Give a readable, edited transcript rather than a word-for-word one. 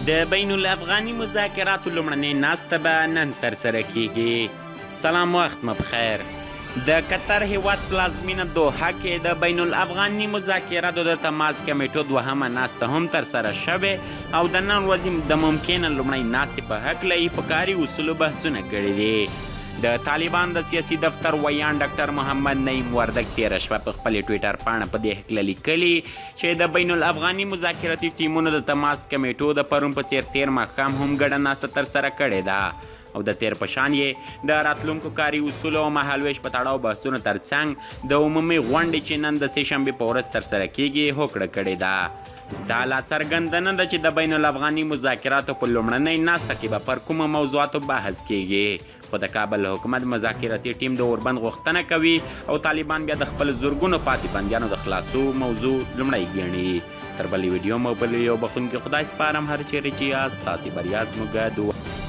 د بین الافغاني مذاکراتو لومړنۍ ناسته به نن ترسره کیږي. سلام، وخت مو بخیر. د قطر هیواد پلازمینه دوحه کې د بین الافغاني مذاکراتو د تماس کمیټو دوهمه ناسته هم ترسره شوې او د نن ورځې د ممکنه لومړۍ ناستې په هکله یې په کاري اصولو بحثونه کړي دي. د طالبان د سیاسي دفتر ویان ډاکټر محمد نعیم وردک تېره شپه په خپلې ټویټر پاڼه په دې هکله لیکلي چې د بین الافغاني مذاکراتي ټیمونو د تماس کمیټو د پرون په څېر تېر ماښام هم ګډه ناسته ترسره کړې ده او د تېر په شان یې د راتلونکو کاري اصولو او مهالویش په تړاو بحثونو ترڅنګ د عمومي غونډې چې نن د سې شنبې په ورځ ترسره کیږي هوکړه کړې ده. دا لا څرګنده نه ده چې د بین الافغاني مذاکراتو په لومړنۍ ناسته کې به پر کومو موضوعاتو بحث کیږي، خو د کابل حکومت مذاکراتي ټیم د اوربند غوښتنه کوي او طالبان بیا د خپل زرګونو پاتې بندیانو د خلاصو موضوع لومړی ګڼي. تر بلې ویډیو مو بل یو بخښونکي خدای سپارم، هر چیرې چې یاست تاسې بریا زموږ دعا